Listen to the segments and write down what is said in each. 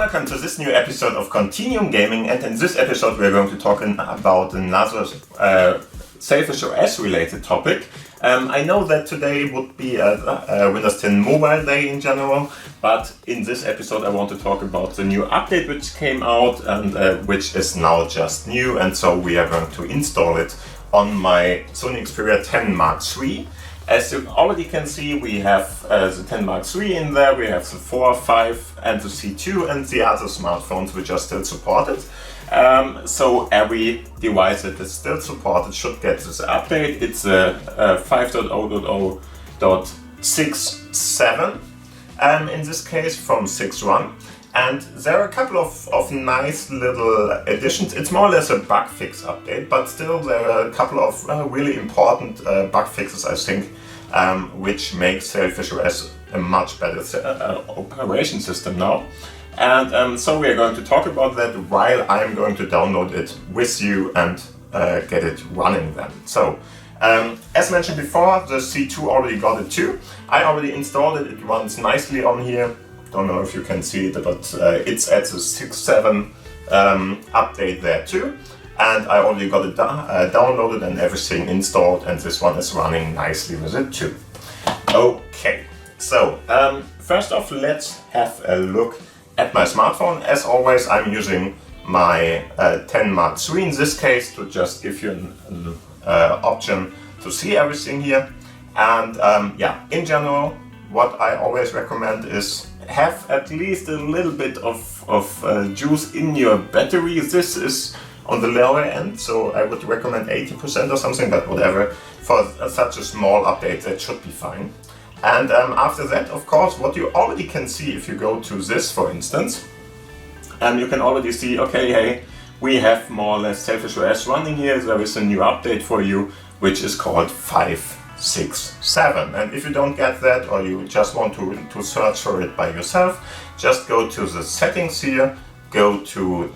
welcome to this new episode of Continuum Gaming, and in this episode we're going to talk about another Sailfish OS related topic. I know that today would be a Windows 10 Mobile Day in general, but in this episode I want to talk about the new update which came out and which is now just new, and so we are going to install it on my Sony Xperia 10 Mark III. As you already can see, we have the 10 Mark III in there, we have the 4, 5 and the C2 and the other smartphones which are still supported. So every device that is still supported should get this update. It's a 5.0.0.67 in this case from 6.1. And there are a couple of nice little additions. It's more or less a bug fix update, but still there are a couple of really important bug fixes, I think, which make SailfishOS a much better operation system now. And so we are going to talk about that while I'm going to download it with you and get it running then. So, as mentioned before, the C2 already got it too. I already installed it, it runs nicely on here. Don't know if you can see it, but it's at the 6.7 update there too. And I already got it downloaded and everything installed, and this one is running nicely with it too. Okay, so first off, let's have a look at my smartphone. As always, I'm using my 10 Mark III in this case to just give you an option to see everything here. And yeah, in general, what I always recommend is have at least a little bit of juice in your battery. This is on the lower end, so I would recommend 80% or something, but whatever. For such a small update, that should be fine. And after that, of course, what you already can see if you go to this, for instance, you can already see, okay, hey, we have more or less SailfishOS running here. There is a new update for you, which is called 5.6.7. And if you don't get that, or you just want to search for it by yourself, just go to the settings here, go to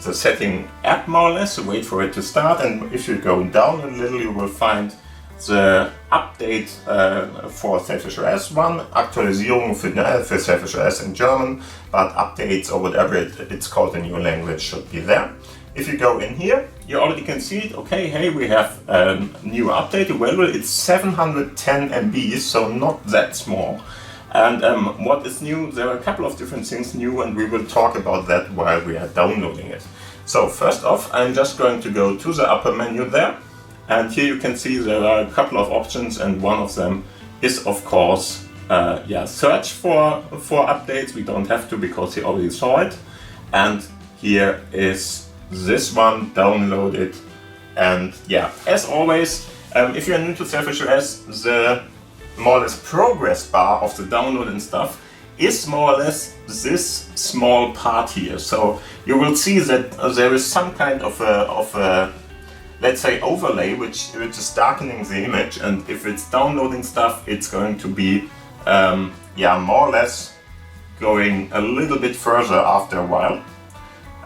the setting app more or less, wait for it to start, and if you go down a little you will find the update for SailfishOS 1, Aktualisierung für SailfishOS in German, but updates or whatever it's called in your language should be there. If you go in here, you already can see it. Okay, hey, we have a new update available. It's 710 MB, so not that small. And what is new? There are a couple of different things new, and we will talk about that while we are downloading it. So first off, I'm just going to go to the upper menu there, and here you can see there are a couple of options, and one of them is of course search for updates. We don't have to because you already saw it. And here is this one, download it. And yeah, as always, if you're new to SailfishOS, the more or less progress bar of the download and stuff is more or less this small part here. So you will see that there is some kind of a let's say overlay which is darkening the image, and if it's downloading stuff, it's going to be more or less going a little bit further after a while.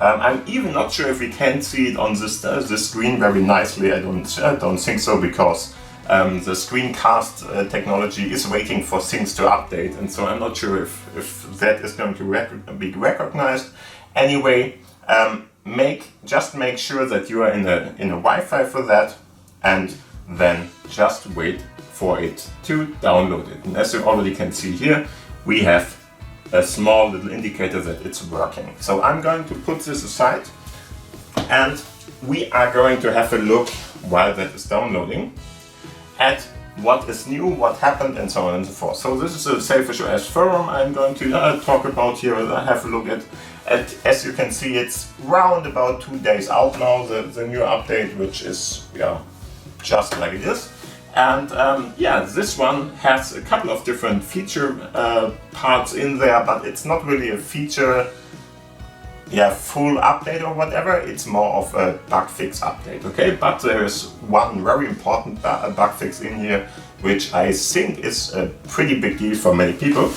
I'm even not sure if we can see it on this screen very nicely. I don't think so, because the screencast technology is waiting for things to update, and so I'm not sure if that is going to be recognized. Anyway, just make sure that you are in a Wi-Fi for that, and then just wait for it to download it. And as you already can see here, we have a small little indicator that it's working. So I'm going to put this aside, and we are going to have a look while that is downloading at what is new, what happened, and so on and so forth. So this is a SailfishOS forum I'm going to talk about here, have a look at. As you can see, it's round about 2 days out now, the new update, which is just like it is. And this one has a couple of different feature parts in there, but it's not really a feature full update or whatever. It's more of a bug fix update, okay? But there is one very important bug fix in here, which I think is a pretty big deal for many people.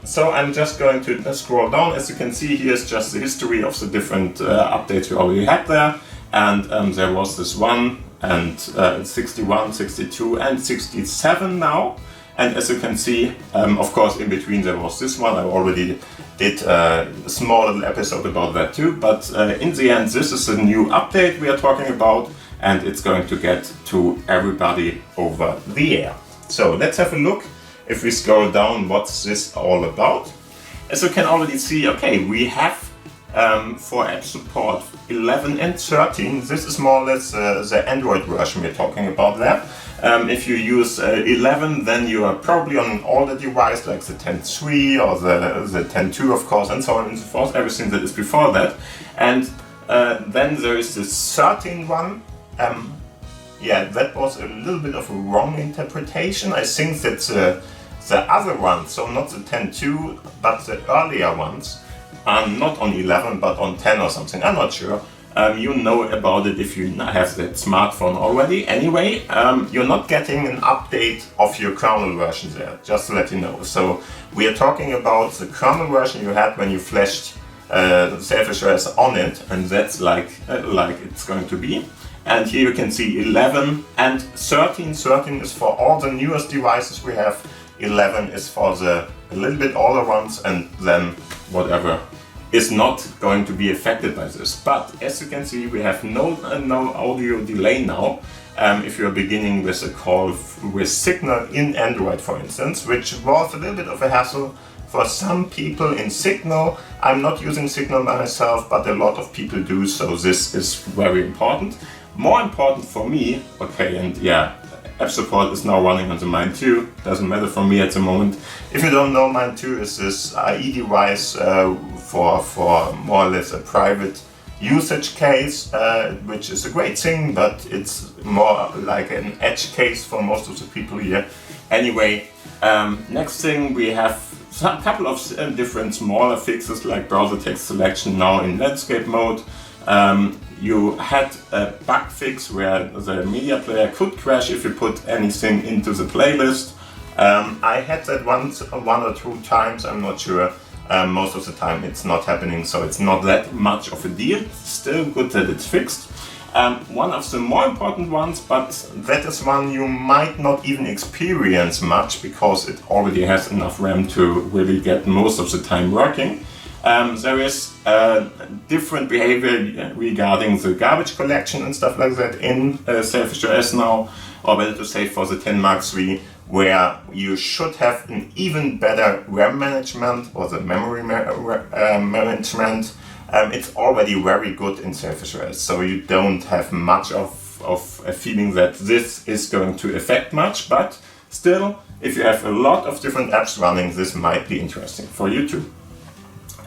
So I'm just going to scroll down. As you can see, here's just the history of the different updates we already had there. And there was this one, and 61, 62 and 67 now. And as you can see, of course, in between there was this one. I already did a small little episode about that too. But in the end, this is a new update we are talking about, and it's going to get to everybody over the air. So let's have a look. If we scroll down, what's this all about? As you can already see, okay, we have for app support 11 and 13. This is more or less the Android version we're talking about there. If you use 11, then you are probably on an older device like the 10.3 or the 10.2, of course, and so on and so forth, everything that is before that. And then there is this 13 one. Yeah, that was a little bit of a wrong interpretation. I think that the other ones, so not the 10.2, but the earlier ones, are not on 11 but on 10 or something. I'm not sure. You know about it if you have that smartphone already. Anyway, you're not getting an update of your kernel version there, just to let you know. So we are talking about the kernel version you had when you flashed SailfishOS on it, and that's like it's going to be. And here you can see 11 and 13. 13 is for all the newest devices we have. 11 is for the a little bit older ones, and then whatever is not going to be affected by this. But as you can see, we have no audio delay now. If you're beginning with a call with Signal in Android, for instance, which was a little bit of a hassle for some people in Signal. I'm not using Signal myself, but a lot of people do, so this is very important. More important for me, okay, and yeah, app support is now running on the Mine 2, doesn't matter for me at the moment. If you don't know, Mine 2 is this IE device for more or less a private usage case, which is a great thing, but it's more like an edge case for most of the people here. Anyway, next thing, we have a couple of different smaller fixes like browser text selection now in landscape mode. You had a bug fix where the media player could crash if you put anything into the playlist. I had that one or two times, I'm not sure. Most of the time it's not happening, so it's not that much of a deal. Still good that it's fixed. One of the more important ones, but that is one you might not even experience much because it already has enough RAM to really get most of the time working. There is different behavior regarding the garbage collection and stuff like that in SailfishOS now, or better to say for the 10 Mark III, where you should have an even better RAM management or the memory management. It's already very good in SailfishOS, so you don't have much of a feeling that this is going to affect much, but still, if you have a lot of different apps running, this might be interesting for you too.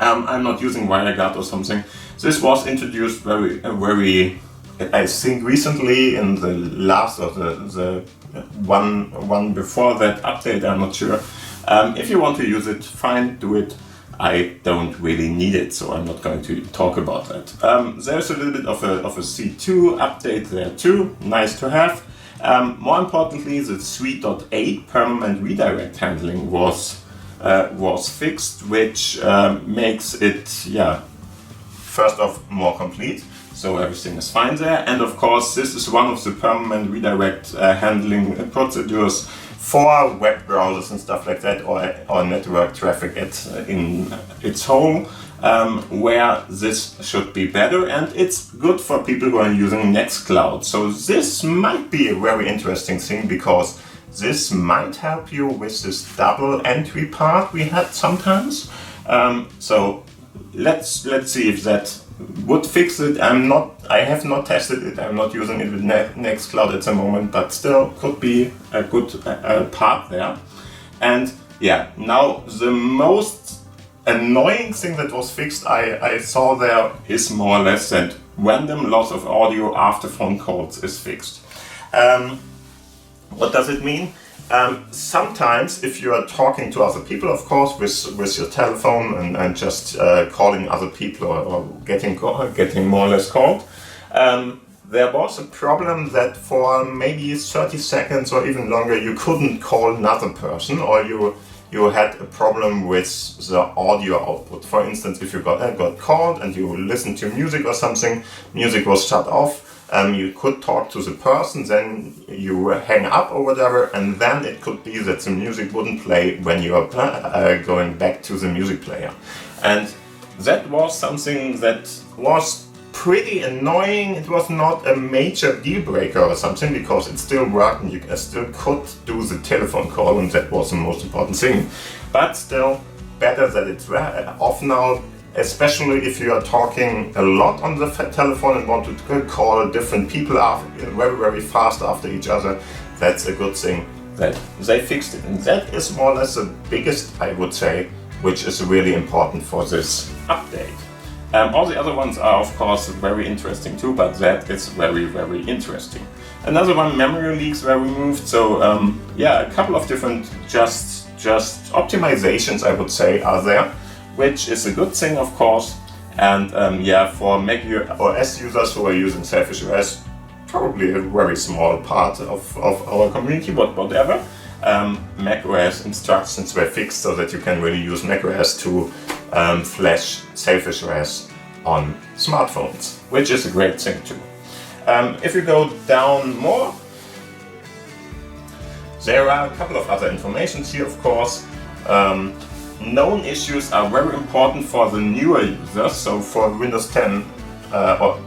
I'm not using WireGuard or something. This was introduced very, I think recently in the last or the one before that update, I'm not sure. If you want to use it, fine, do it. I don't really need it, so I'm not going to talk about that. There's a little bit of a C2 update there too, nice to have. More importantly, the 3.8 permanent redirect handling was fixed, which makes it, yeah, first off, more complete. So everything is fine there. And of course, this is one of the permanent redirect handling procedures for web browsers and stuff like that, or network traffic in its whole, where this should be better. And it's good for people who are using Nextcloud. So this might be a very interesting thing, because this might help you with this double entry part we had sometimes. So let's see if that would fix it. I have not tested it. I'm not using it with Nextcloud at the moment, but still could be a good part there. And yeah, now the most annoying thing that was fixed I saw there is more or less that random loss of audio after phone calls is fixed. What does it mean? Sometimes if you are talking to other people, of course, with your telephone and just calling other people or getting more or less called, there was a problem that for maybe 30 seconds or even longer you couldn't call another person, or you had a problem with the audio output. For instance, if you got called and you listened to music or something, music was shut off. You could talk to the person, then you hang up or whatever, and then it could be that the music wouldn't play when you are going back to the music player. And that was something that was pretty annoying. It was not a major deal breaker or something, because it still worked and you still could do the telephone call, and that was the most important thing. But still, better that it's off now, especially if you are talking a lot on the telephone and want to call different people very, very fast after each other. That's a good thing that they fixed it. And that is more or less the biggest, I would say, which is really important for this update. All the other ones are of course very interesting too, but that is very, very interesting. Another one, memory leaks were removed. So yeah, a couple of different just optimizations, I would say, are there, which is a good thing, of course. And yeah, for Mac OS users who are using SailfishOS, probably a very small part of our community, but whatever. Mac OS instructions were fixed so that you can really use Mac OS to flash SailfishOS on smartphones, which is a great thing too. If you go down more, there are a couple of other informations here, of course. Known issues are very important for the newer users. So for Windows 10, or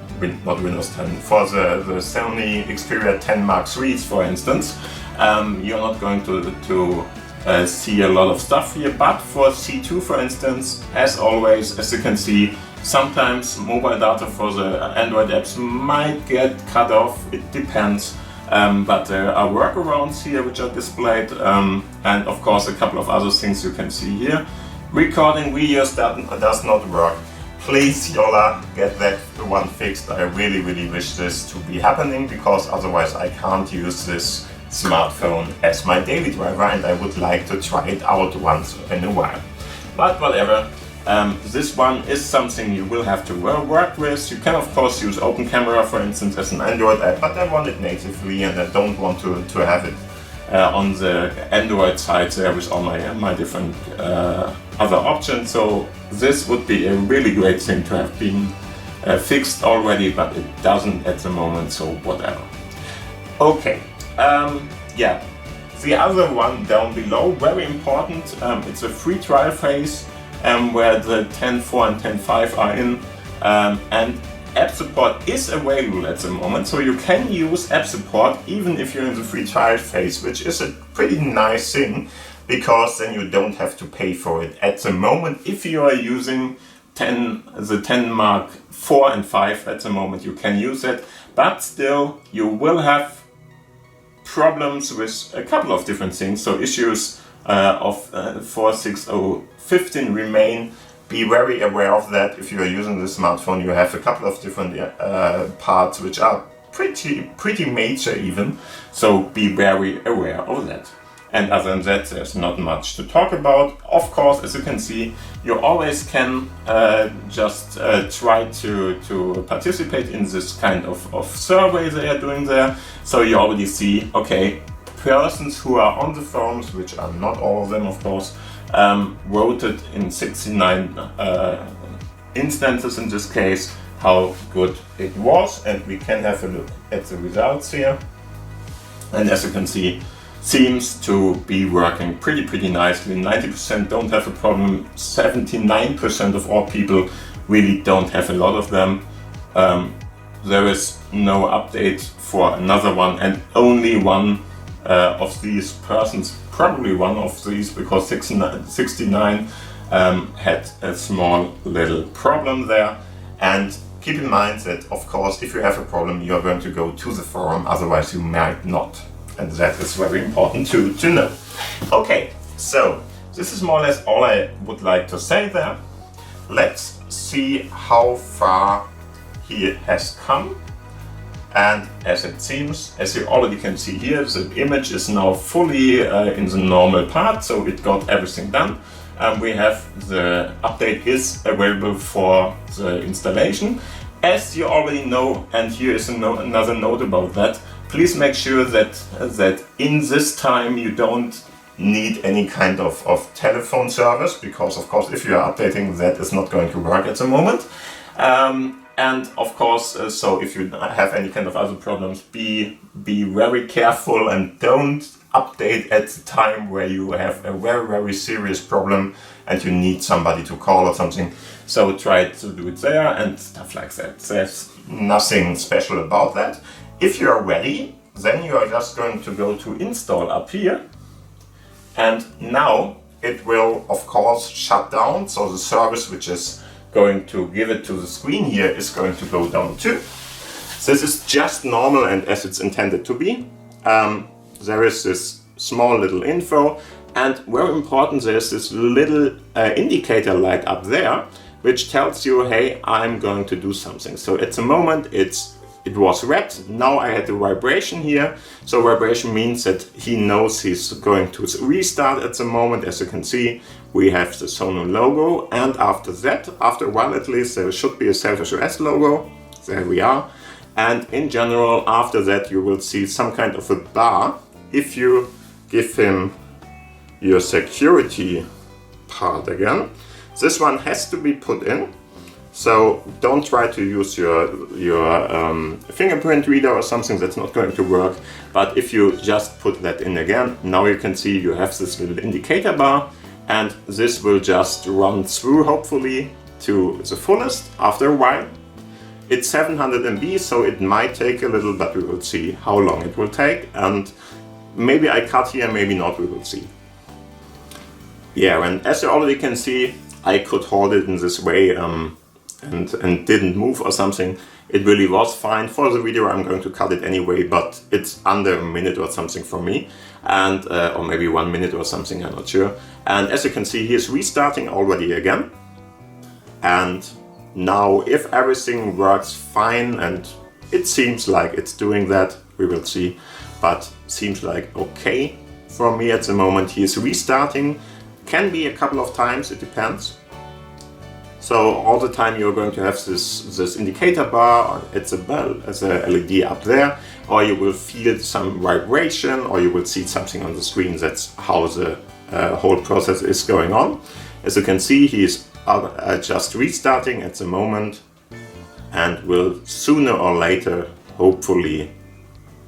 not Windows 10, for the Sony Xperia 10 Mark IIIs, for instance, you're not going to see a lot of stuff here. But for C2, for instance, as always, as you can see, sometimes mobile data for the Android apps might get cut off. It depends. But there are workarounds here which are displayed, and of course a couple of other things you can see here. Recording videos does not work. Please, Jolla, get that one fixed. I really, really wish this to be happening, because otherwise I can't use this smartphone as my daily driver, and I would like to try it out once in a while. But whatever. This one is something you will have to work with. You can of course use Open Camera, for instance, as an Android app, but I want it natively and I don't want to have it on the Android side there with all my different other options. So this would be a really great thing to have been fixed already, but it doesn't at the moment, so whatever. Okay, yeah, the other one down below, very important, it's a free trial phase. Where the 10.4 and 10.5 are in, and app support is available at the moment, so you can use app support even if you're in the free trial phase, which is a pretty nice thing, because then you don't have to pay for it at the moment. If you are using the 10 Mark IV and 5 at the moment, you can use it, but still you will have problems with a couple of different things. So issues of 46015 remain. Be very aware of that. If you are using the smartphone, you have a couple of different parts which are pretty major even, so be very aware of that. And other than that, there's not much to talk about. Of course, as you can see, you always can just try to participate in this kind of survey they are doing there. So you already see, okay, persons who are on the forums, which are not all of them of course, voted in 69 instances in this case, how good it was, and we can have a look at the results here. And as you can see, seems to be working pretty nicely. 90% don't have a problem, 79% of all people really don't have a lot of them. There is no update for another one, and only one of these persons, probably one of these, because 69 had a small little problem there. And keep in mind that, of course, if you have a problem, you are going to go to the forum, otherwise you might not. And that is very important to know. Okay, so this is more or less all I would like to say there. Let's see how far he has come. And as it seems, as you already can see here, the image is now fully in the normal part, so it got everything done. We have the update is available for the installation. As you already know, and here is another note about that, please make sure that in this time you don't need any kind of telephone service, because of course if you are updating, that is not going to work at the moment. And of course, so if you have any kind of other problems, be very careful and don't update at the time where you have a very, very serious problem and you need somebody to call or something. So try to do it there and stuff like that. There's nothing special about that. If you are ready, then you are just going to go to install up here. And now it will, of course, shut down. So the service which is going to give it to the screen here is going to go down too. This is just normal and as it's intended to be. There is this small little info, and very important, there's this little indicator light up there which tells you, hey, I'm going to do something. So at the moment it was red. Now I had the vibration here. So vibration means that he knows he's going to restart at the moment. As you can see, we have the Sono logo, and after that, after a while at least, there should be a SailfishOS logo. There we are. And in general, after that, you will see some kind of a bar. If you give him your security part again, this one has to be put in. So don't try to use your fingerprint reader or something, that's not going to work. But if you just put that in again, now you can see you have this little indicator bar, and this will just run through hopefully to the fullest after a while. It's 700 MB, so it might take a little, but we will see how long it will take. And maybe I cut here, maybe not, we will see. Yeah, and as you already can see, I could hold it in this way and didn't move or something. It really was fine. For the video I'm going to cut it anyway, but it's under a minute or something for me, and or maybe 1 minute or something, I'm not sure. And as you can see, he is restarting already again. And now if everything works fine, and it seems like it's doing that, we will see, but seems like okay for me at the moment. He is restarting, can be a couple of times, it depends. So all the time you're going to have this indicator bar, it's a bell as a LED up there, or you will feel some vibration, or you will see something on the screen. That's how the whole process is going on. As you can see, he is just restarting at the moment and will sooner or later hopefully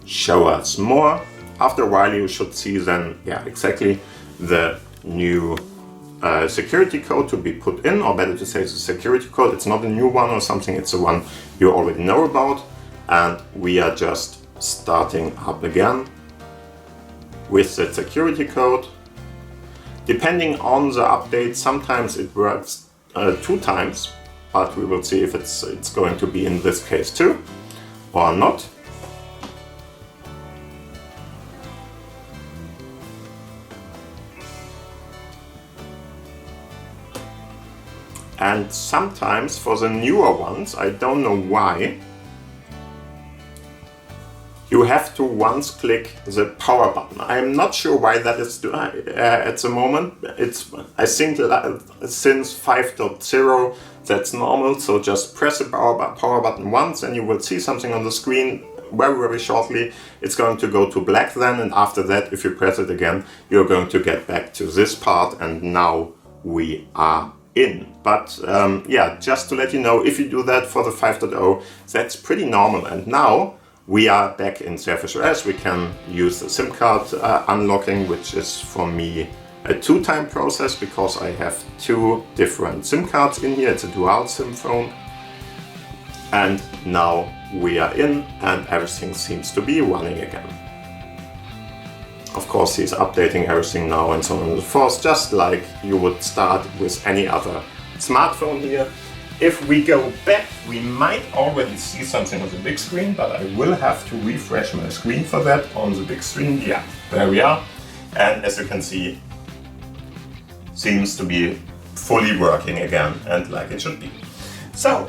show us more. After a while you should see then, yeah, exactly the new security code to be put in, or better to say the security code. It's not a new one or something, it's the one you already know about. And we are just starting up again with the security code. Depending on the update, sometimes it works 2 times, but we will see if it's going to be in this case too or not. And sometimes for the newer ones, I don't know why, you have to once click the power button. I'm not sure why that is at the moment. I think since 5.0 that's normal, so just press the power button once and you will see something on the screen. Very, very shortly it's going to go to black then, and after that, if you press it again, you're going to get back to this part, and now we are in. But yeah, just to let you know, if you do that for the 5.0, that's pretty normal. And now we are back in SailfishOS. We can use the SIM card unlocking, which is for me a 2-time process because I have 2 different SIM cards in here. It's a dual SIM phone. And now we are in and everything seems to be running again. Of course, he's updating everything now and so on and so forth, just like you would start with any other smartphone here. If we go back, we might already see something on the big screen, but I will have to refresh my screen for that on the big screen. Yeah, there we are. And as you can see, seems to be fully working again and like it should be. So,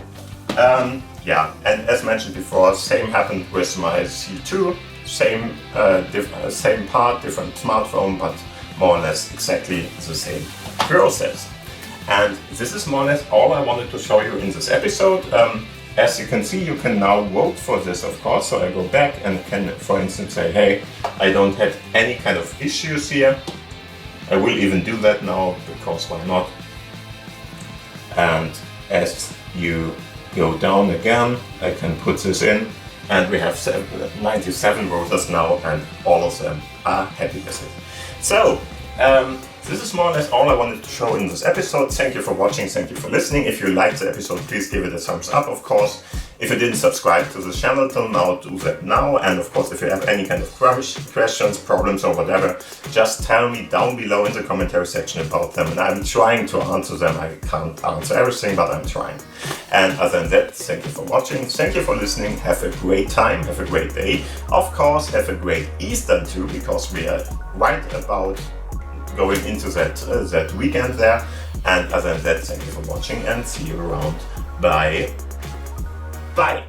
yeah, and as mentioned before, same happened with my C2. Same part, different smartphone, but more or less exactly the same process. And this is more or less all I wanted to show you in this episode. As you can see, you can now vote for this, of course. So I go back and can, for instance, say, hey, I don't have any kind of issues here. I will even do that now, because why not? And as you go down again, I can put this in, and we have 97 voters now, and all of them are happy with it. So, this is more or less all I wanted to show in this episode. Thank you for watching, thank you for listening. If you liked the episode, please give it a thumbs up, of course. If you didn't subscribe to the channel till now, do that now. And of course, if you have any kind of questions, problems or whatever, just tell me down below in the commentary section about them. And I'm trying to answer them. I can't answer everything, but I'm trying. And other than that, thank you for watching. Thank you for listening. Have a great time. Have a great day. Of course, have a great Easter too, because we are right about going into that weekend there. And other than that, thank you for watching and see you around. Bye. Bye.